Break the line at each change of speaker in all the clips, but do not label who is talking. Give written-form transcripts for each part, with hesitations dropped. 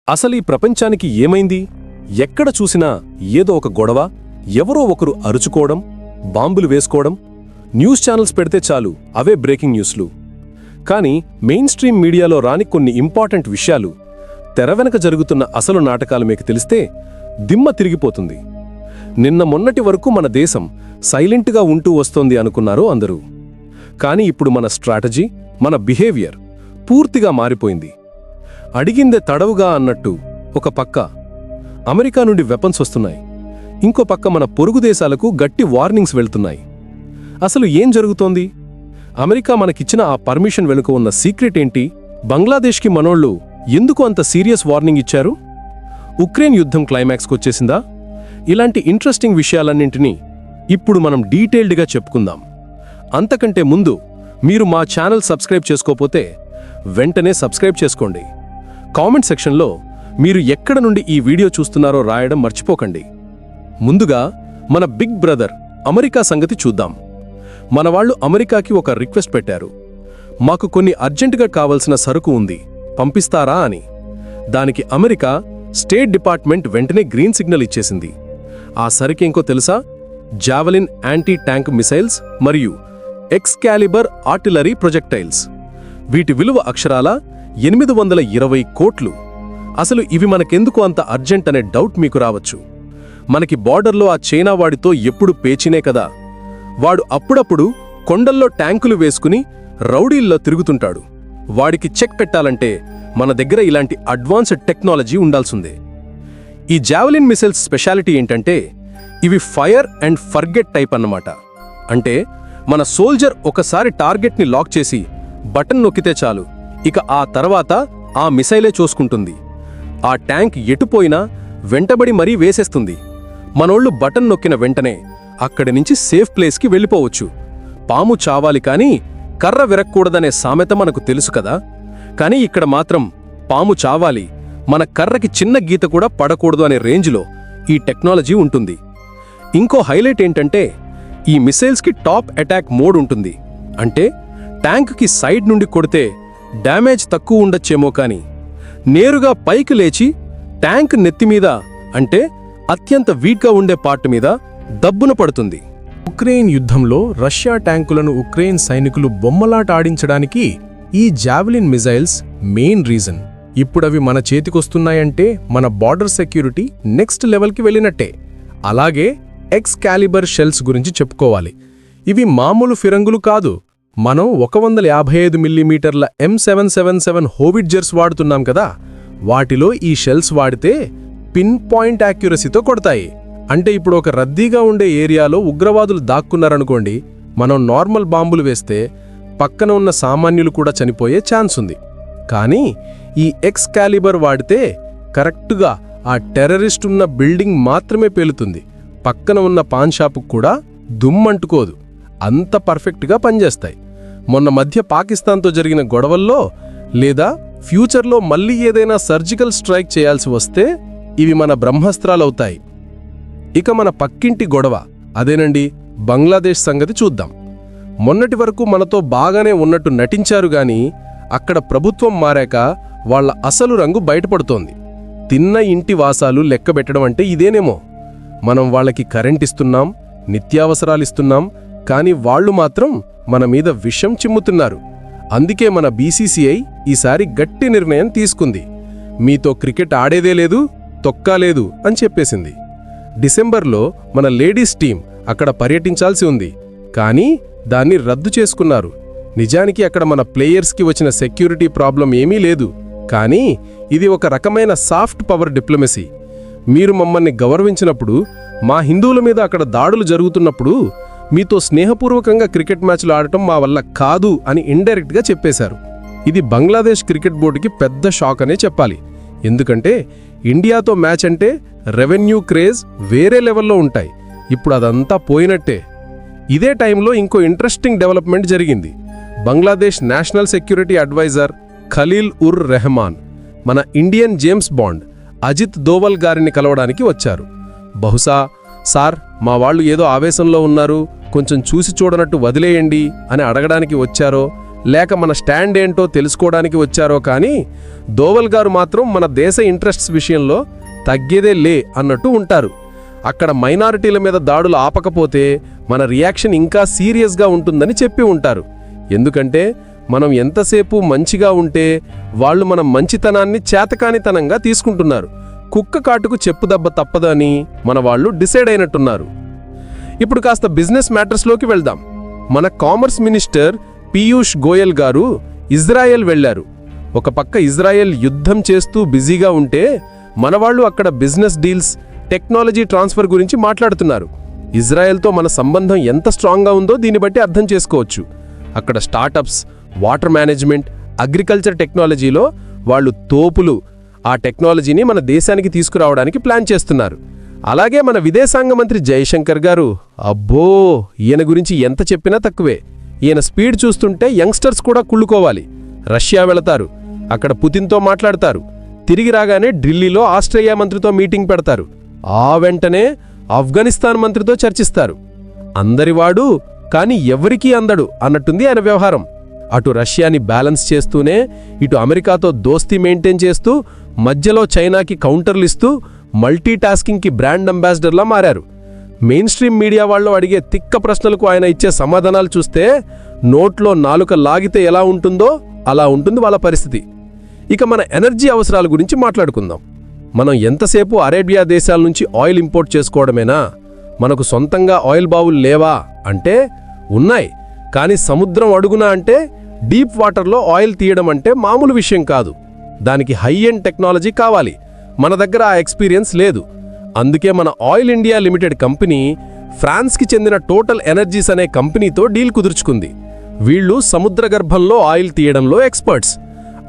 అసలీ ప్రపంచానికి ఏమైంది? ఎక్కడ చూసినా ఏదో ఒక గొడవ, ఎవరో ఒకరు అరుచుకోవడం, బాంబులు వేసుకోవడం. న్యూస్ ఛానల్స్ పెడితే చాలు అవే బ్రేకింగ్ న్యూస్లు. కానీ మెయిన్ స్ట్రీమ్ మీడియాలో రాని కొన్ని ఇంపార్టెంట్ విషయాలు, తెరవెనక జరుగుతున్న అసలు నాటకాలు మీకు తెలిస్తే దిమ్మ తిరిగిపోతుంది. నిన్న మొన్నటి వరకు మన దేశం సైలెంట్గా ఉంటూ వస్తోంది అనుకున్నారు అందరూ. కానీ ఇప్పుడు మన స్ట్రాటజీ, మన బిహేవియర్ పూర్తిగా మారిపోయింది. అడిగిందే తడవుగా అన్నట్టు ఒక పక్క అమెరికా నుండి వెపన్స్ వస్తున్నాయి, ఇంకో పక్క మన పొరుగు దేశాలకు గట్టి వార్నింగ్స్ వెళ్తున్నాయి. అసలు ఏం జరుగుతోంది? అమెరికా మనకిచ్చిన ఆ పర్మిషన్ వెనుక ఉన్న సీక్రెట్ ఏంటి? బంగ్లాదేశ్కి మనోళ్ళు ఎందుకు అంత సీరియస్ వార్నింగ్ ఇచ్చారు? ఉక్రెయిన్ యుద్ధం క్లైమాక్స్కొచ్చేసిందా? ఇలాంటి ఇంట్రెస్టింగ్ విషయాలన్నింటినీ ఇప్పుడు మనం డీటెయిల్డ్గా చెప్పుకుందాం. అంతకంటే ముందు మీరు మా ఛానల్ సబ్స్క్రైబ్ చేసుకోకపోతే వెంటనే సబ్స్క్రైబ్ చేసుకోండి. కామెంట్ సెక్షన్లో మీరు ఎక్కడ నుండి ఈ వీడియో చూస్తున్నారో రాయడం మర్చిపోకండి. ముందుగా మన బిగ్ బ్రదర్ అమెరికా సంగతి చూద్దాం. మనవాళ్లు అమెరికాకి ఒక రిక్వెస్ట్ పెట్టారు. మాకు కొన్ని అర్జెంటుగా కావలసిన సరుకు ఉంది, పంపిస్తారా అని. దానికి అమెరికా స్టేట్ డిపార్ట్మెంట్ వెంటనే గ్రీన్ సిగ్నల్ ఇచ్చేసింది. ఆ సరుకేంకో తెలుసా? జావెలిన్ యాంటీ ట్యాంక్ మిసైల్స్ మరియు ఎక్స్కాలిబర్ ఆర్టిలరీ ప్రొజెక్టైల్స్. వీటి విలువ అక్షరాల 820 కోట్లు. అసలు ఇవి మనకెందుకు అంత అర్జెంట్ అనే డౌట్ మీకు రావచ్చు. మనకి బార్డర్లో ఆ చైనా వాడితో ఎప్పుడు పేచినే కదా. వాడు అప్పుడప్పుడు కొండల్లో ట్యాంకులు వేసుకుని రౌడీల్లో తిరుగుతుంటాడు. వాడికి చెక్ పెట్టాలంటే మన దగ్గర ఇలాంటి అడ్వాన్స్డ్ టెక్నాలజీ ఉండాల్సిందే. ఈ జావెలిన్ మిసైల్స్ స్పెషాలిటీ ఏంటంటే ఇవి ఫైర్ అండ్ ఫర్గెట్ టైప్ అన్నమాట. అంటే మన సోల్జర్ ఒకసారి టార్గెట్ని లాక్ చేసి బటన్ నొక్కితే చాలు, ఇక ఆ తర్వాత ఆ మిసైలే చూసుకుంటుంది. ఆ ట్యాంక్ ఎటుపోయినా వెంటబడి మరీ వేసేస్తుంది. మనోళ్ళు బటన్ నొక్కిన వెంటనే అక్కడి నుంచి సేఫ్ ప్లేస్కి వెళ్ళిపోవచ్చు. పాము చావాలి కానీ కర్ర విరక్కూడదనే సామెత మనకు తెలుసు కదా. కానీ ఇక్కడ మాత్రం పాము చావాలి, మన కర్రకి చిన్న గీత కూడా పడకూడదు అనే రేంజ్లో ఈ టెక్నాలజీ ఉంటుంది. ఇంకో హైలైట్ ఏంటంటే ఈ మిసైల్స్కి టాప్ అటాక్ మోడ్ ఉంటుంది. అంటే ట్యాంక్కి సైడ్ నుండి కొడితే డ్యామేజ్ తక్కువ ఉండొచ్చేమో కానీ నేరుగా పైకి లేచి ట్యాంక్ నెత్తిమీద, అంటే అత్యంత వీక్గా ఉండే పార్ట్ మీద దబ్బున పడుతుంది. ఉక్రెయిన్ యుద్ధంలో రష్యా ట్యాంకులను ఉక్రెయిన్ సైనికులు బొమ్మలాట ఆడించడానికి ఈ జావెలిన్ మిజైల్స్ మెయిన్ రీజన్. ఇప్పుడవి మన చేతికొస్తున్నాయంటే మన బార్డర్ సెక్యూరిటీ నెక్స్ట్ లెవెల్కి వెళ్ళినట్టే. అలాగే ఎక్స్కాలిబర్ షెల్స్ గురించి చెప్పుకోవాలి. ఇవి మామూలు ఫిరంగులు కాదు. మనం 155 మిల్లీమీటర్ల M777 హోవిట్జర్స్ వాడుతున్నాం కదా, వాటిలో ఈ షెల్స్ వాడితే పిన్ పాయింట్ యాక్యురసీతో కొడతాయి. అంటే ఇప్పుడు ఒక రద్దీగా ఉండే ఏరియాలో ఉగ్రవాదులు దాక్కున్నారనుకోండి, మనం నార్మల్ బాంబులు వేస్తే పక్కన ఉన్న సామాన్యులు కూడా చనిపోయే ఛాన్స్ ఉంది. కానీ ఈ ఎక్స్కాలిబర్ వాడితే కరెక్టుగా ఆ టెర్రరిస్ట్ ఉన్న బిల్డింగ్ మాత్రమే పేలుతుంది, పక్కన ఉన్న పాన్ షాపుకు కూడా దుమ్మంటుకోదు. అంత పర్ఫెక్ట్గా పనిచేస్తాయి. మొన్న మధ్య పాకిస్తాన్తో జరిగిన గొడవల్లో లేదా ఫ్యూచర్లో మళ్ళీ ఏదైనా సర్జికల్ స్ట్రైక్ చేయాల్సి వస్తే ఇవి మన బ్రహ్మాస్త్రాలవుతాయి. ఇక మన పక్కింటి గొడవ, అదేనండి బంగ్లాదేశ్ సంగతి చూద్దాం. మొన్నటి వరకు మనతో బాగానే ఉన్నట్టు నటించారు గాని అక్కడ ప్రభుత్వం మారాక వాళ్ల అసలు రంగు బయటపడుతోంది. తిన్న ఇంటి వాసాలు లెక్కబెట్టడం అంటే ఇదేనేమో. మనం వాళ్ళకి కరెంట్ ఇస్తున్నాం, నిత్యావసరాలిస్తున్నాం, కానీ వాళ్లు మాత్రం మన మీద విషం చిమ్ముతున్నారు. అందుకే మన బీసీసీఐ ఈసారి గట్టి నిర్ణయం తీసుకుంది. మీతో క్రికెట్ ఆడేదే లేదు, తొక్కాలేదు అని చెప్పేసింది. డిసెంబర్లో మన లేడీస్ టీం అక్కడ పర్యటించాల్సి ఉంది, కానీ దాన్ని రద్దు చేసుకున్నారు. నిజానికి అక్కడ మన ప్లేయర్స్కి వచ్చిన సెక్యూరిటీ ప్రాబ్లం ఏమీ లేదు, కానీ ఇది ఒక రకమైన సాఫ్ట్ పవర్ డిప్లొమసీ. మీరు మమ్మల్ని గౌరవించినప్పుడు, మా హిందువుల మీద అక్కడ దాడులు జరుగుతున్నప్పుడు మీతో స్నేహపూర్వకంగా క్రికెట్ మ్యాచ్లు ఆడటం మా వల్ల కాదు అని ఇండైరెక్ట్గా చెప్పేశారు. ఇది బంగ్లాదేశ్ క్రికెట్ బోర్డుకి పెద్ద షాక్ అనే చెప్పాలి. ఎందుకంటే ఇండియాతో మ్యాచ్ అంటే రెవెన్యూ క్రేజ్ వేరే లెవెల్లో ఉంటాయి. ఇప్పుడు అదంతా పోయినట్టే. ఇదే టైంలో ఇంకో ఇంట్రెస్టింగ్ డెవలప్మెంట్ జరిగింది. Bangladesh national security adviser Khalil ur Rahman మన Indian James Bond Ajit Doval గారిని కలవడానికి వచ్చారు. బహుశా సార్, మా వాళ్ళు ఏదో ఆవేశంలో ఉన్నారు, కొంచెం చూసి చూడనట్టు వదిలేయండి అని అడగడానికి వచ్చారో, లేక మన స్టాండ్ ఏంటో తెలుసుకోవడానికి వచ్చారో కానీ దోవల్ గారు మాత్రం మన దేశ ఇంట్రెస్ట్స్ విషయంలో తగ్గేదే లే అన్నట్టు ఉంటారు. అక్కడ మైనారిటీల మీద దాడులు ఆపకపోతే మన రియాక్షన్ ఇంకా సీరియస్గా ఉంటుందని చెప్పి ఉంటారు. ఎందుకంటే మనం ఎంతసేపు మంచిగా ఉంటే వాళ్ళు మన మంచితనాన్ని చేతకానితనంగా తీసుకుంటున్నారు. కుక్క కాటుకు చెప్పుదెబ్బ తప్పదని మన వాళ్ళు డిసైడ్ అయినట్టున్నారు. ఇప్పుడు కాస్త బిజినెస్ మ్యాటర్స్లోకి వెళ్దాం. మన కామర్స్ మినిస్టర్ పీయూష్ గోయల్ గారు ఇజ్రాయెల్ వెళ్లారు. ఒక పక్క ఇజ్రాయెల్ యుద్ధం చేస్తూ బిజీగా ఉంటే మనవాళ్లు అక్కడ బిజినెస్ డీల్స్, టెక్నాలజీ ట్రాన్స్ఫర్ గురించి మాట్లాడుతున్నారు. ఇజ్రాయెల్తో మన సంబంధం ఎంత స్ట్రాంగ్గా ఉందో దీన్ని బట్టి అర్థం చేసుకోవచ్చు. అక్కడ స్టార్టప్స్, వాటర్ మేనేజ్మెంట్, అగ్రికల్చర్ టెక్నాలజీలో వాళ్ళు తోపులు. ఆ టెక్నాలజీని మన దేశానికి తీసుకురావడానికి ప్లాన్ చేస్తున్నారు. అలాగే మన విదేశాంగ మంత్రి జయశంకర్ గారు, అబ్బో, ఈయన గురించి ఎంత చెప్పినా తక్కువే. ఈయన స్పీడ్ చూస్తుంటే యంగ్స్టర్స్ కూడా కుళ్ళుకోవాలి. రష్యా వెళతారు, అక్కడ పుతిన్తో మాట్లాడతారు. తిరిగి రాగానే ఢిల్లీలో ఆస్ట్రేలియా మంత్రితో మీటింగ్ పెడతారు. ఆ వెంటనే ఆఫ్ఘనిస్తాన్ మంత్రితో చర్చిస్తారు. అందరివాడు కాని ఎవరికీ అందడు అన్నట్టుంది ఆయన వ్యవహారం. అటు రష్యాని బ్యాలెన్స్ చేస్తూనే ఇటు అమెరికాతో దోస్తీ మెయింటైన్ చేస్తూ మధ్యలో చైనాకి కౌంటర్లిస్తూ మల్టీటాస్కింగ్కి బ్రాండ్ అంబాసిడర్లా మారారు. మెయిన్ స్ట్రీమ్ మీడియా వాళ్ళు అడిగే తిక్క ప్రశ్నలకు ఆయన ఇచ్చే సమాధానాలు చూస్తే నోట్లో నాలుక లాగితే ఎలా ఉంటుందో అలా ఉంటుంది వాళ్ళ పరిస్థితి. ఇక మన ఎనర్జీ అవసరాల గురించి మాట్లాడుకుందాం. మనం ఎంతసేపు అరేబియా దేశాల నుంచి ఆయిల్ ఇంపోర్ట్ చేసుకోవడమేనా? మనకు సొంతంగా ఆయిల్ బావులు లేవా అంటే ఉన్నాయి. కానీ సముద్రం అడుగున అంటే డీప్ వాటర్లో ఆయిల్ తీయడం అంటే మామూలు విషయం కాదు. దానికి హై ఎండ్ టెక్నాలజీ కావాలి. మన దగ్గర ఆ ఎక్స్పీరియన్స్ లేదు. అందుకే మన ఆయిల్ ఇండియా లిమిటెడ్ కంపెనీ ఫ్రాన్స్కి చెందిన టోటల్ ఎనర్జీస్ అనే కంపెనీతో డీల్ కుదుర్చుకుంది. వీళ్ళు సముద్ర గర్భంలో ఆయిల్ తీయడంలో ఎక్స్పర్ట్స్.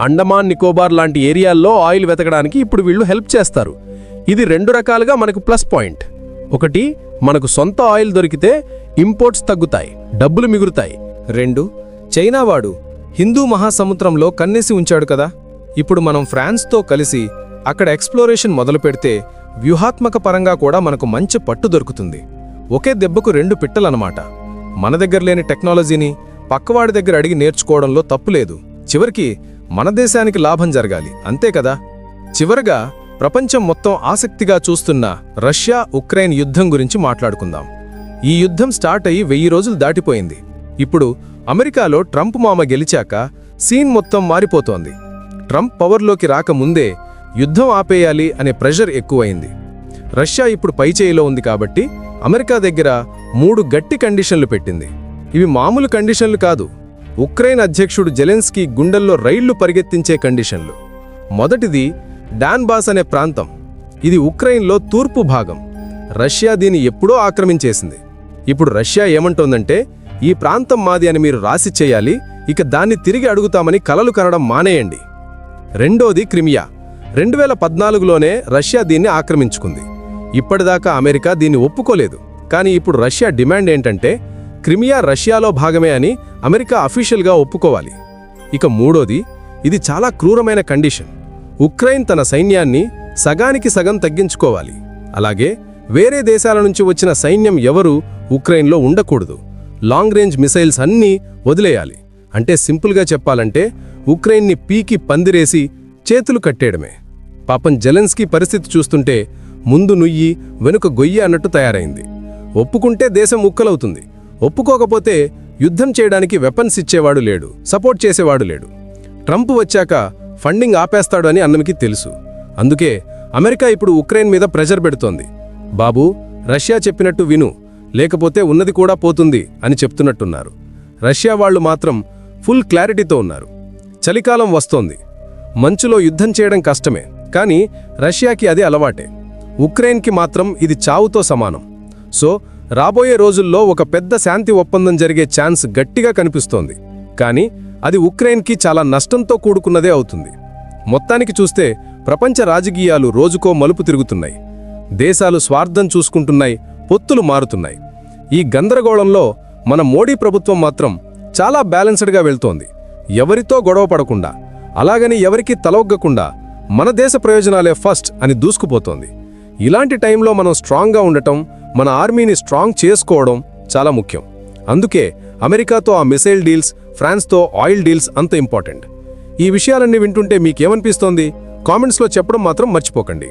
అండమాన్ నికోబార్ లాంటి ఏరియాల్లో ఆయిల్ వెతకడానికి ఇప్పుడు వీళ్ళు హెల్ప్ చేస్తారు. ఇది రెండు రకాలుగా మనకు ప్లస్ పాయింట్. ఒకటి, మనకు సొంత ఆయిల్ దొరికితే ఇంపోర్ట్స్ తగ్గుతాయి, డబ్బులు మిగులుతాయి.
రెండు, చైనావాడు హిందూ మహాసముద్రంలో కన్నేసి ఉంచాడు కదా. ఇప్పుడు మనం ఫ్రాన్స్తో కలిసి అక్కడ ఎక్స్ప్లోరేషన్ మొదలు పెడితే వ్యూహాత్మక పరంగా కూడా మనకు మంచి పట్టు దొరుకుతుంది. ఒకే దెబ్బకు రెండు పిట్టలన్నమాట. మన దగ్గర లేని టెక్నాలజీని పక్కవాడి దగ్గర అడిగి నేర్చుకోవడంలో తప్పులేదు. చివరికి మన దేశానికి లాభం జరగాలి, అంతే కదా. చివరగా ప్రపంచం మొత్తం ఆసక్తిగా చూస్తున్న రష్యా ఉక్రెయిన్ యుద్ధం గురించి మాట్లాడుకుందాం. ఈ యుద్ధం స్టార్ట్ అయ్యి 1000 రోజులు దాటిపోయింది. ఇప్పుడు అమెరికాలో ట్రంప్ మామ గెలిచాక సీన్ మొత్తం మారిపోతోంది. ట్రంప్ పవర్లోకి రాకముందే యుద్ధం ఆపేయాలి అనే ప్రెషర్ ఎక్కువైంది. రష్యా ఇప్పుడు పైచేయిలో ఉంది కాబట్టి అమెరికా దగ్గర 3 గట్టి కండిషన్లు పెట్టింది. ఇవి మామూలు కండిషన్లు కాదు. ఉక్రెయిన్ అధ్యక్షుడు జెలెన్స్కీ గుండెల్లో రైళ్లు పరిగెత్తించే కండిషన్లు. మొదటిది డాన్బాస్ అనే ప్రాంతం. ఇది ఉక్రెయిన్లో తూర్పు భాగం. రష్యా దీన్ని ఎప్పుడో ఆక్రమించేసింది. ఇప్పుడు రష్యా ఏమంటోందంటే, ఈ ప్రాంతం మాది అని మీరు రాసి చేయాలి, ఇక దాన్ని తిరిగి అడుగుతామని కలలు కనడం మానేయండి. రెండోది క్రిమియా. 2014లోనే రష్యా దీన్ని ఆక్రమించుకుంది. ఇప్పటిదాకా అమెరికా దీన్ని ఒప్పుకోలేదు. కానీ ఇప్పుడు రష్యా డిమాండ్ ఏంటంటే క్రిమియా రష్యాలో భాగమే అని అమెరికా అఫీషియల్గా ఒప్పుకోవాలి. ఇక మూడోది, ఇది చాలా క్రూరమైన కండిషన్. ఉక్రెయిన్ తన సైన్యాన్ని సగానికి సగం తగ్గించుకోవాలి. అలాగే వేరే దేశాల నుంచి వచ్చిన సైన్యం ఎవరూ ఉక్రెయిన్లో ఉండకూడదు. లాంగ్ రేంజ్ మిసైల్స్ అన్నీ వదిలేయాలి. అంటే సింపుల్గా చెప్పాలంటే ఉక్రెయిన్ని పీకి పందిరేసి చేతులు కట్టేయడమే. పాపం జెలెన్స్కీ పరిస్థితి చూస్తుంటే ముందు నుయ్యి వెనుక గొయ్యి అన్నట్టు తయారైంది. ఒప్పుకుంటే దేశం ముక్కలవుతుంది, ఒప్పుకోకపోతే యుద్ధం చేయడానికి వెపన్స్ ఇచ్చేవాడు లేడు, సపోర్ట్ చేసేవాడు లేడు. ట్రంప్ వచ్చాక ఫండింగ్ ఆపేస్తాడు అని అన్నమికి తెలుసు. అందుకే అమెరికా ఇప్పుడు ఉక్రెయిన్ మీద ప్రెషర్ పెడుతోంది. బాబూ, రష్యా చెప్పినట్టు విను, లేకపోతే ఉన్నది కూడా పోతుంది అని చెప్తున్నట్టున్నారు. రష్యా వాళ్లు మాత్రం ఫుల్ క్లారిటీతో ఉన్నారు. చలికాలం వస్తోంది. మంచులో యుద్ధం చేయడం కష్టమే, కానీ రష్యాకి అది అలవాటే. ఉక్రెయిన్కి మాత్రం ఇది చావుతో సమానం. సో రాబోయే రోజుల్లో ఒక పెద్ద శాంతి ఒప్పందం జరిగే ఛాన్స్ గట్టిగా కనిపిస్తోంది. కానీ అది ఉక్రెయిన్కి చాలా నష్టంతో కూడుకున్నదే అవుతుంది. మొత్తానికి చూస్తే ప్రపంచ రాజకీయాలు రోజుకో మలుపు తిరుగుతున్నాయి. దేశాలు స్వార్థం చూసుకుంటున్నాయి, పొత్తులు మారుతున్నాయి. ఈ గందరగోళంలో మన మోడీ ప్రభుత్వం మాత్రం చాలా బ్యాలెన్స్డ్గా వెళ్తోంది. ఎవరితో గొడవ పడకుండా, అలాగని ఎవరికీ తలొగ్గకుండా మన దేశ ప్రయోజనాలే ఫస్ట్ అని దూసుకుపోతోంది. ఇలాంటి టైంలో మనం స్ట్రాంగ్గా ఉండటం, మన ఆర్మీని స్ట్రాంగ్ చేసుకోవడం చాలా ముఖ్యం. అందుకే అమెరికాతో ఆ మిసైల్ డీల్స్, ఫ్రాన్స్తో ఆయిల్ డీల్స్ అంత ఇంపార్టెంట్. ఈ విషయాలన్నీ వింటుంటే మీకేమనిపిస్తోంది? కామెంట్స్లో చెప్పడం మాత్రం మర్చిపోకండి.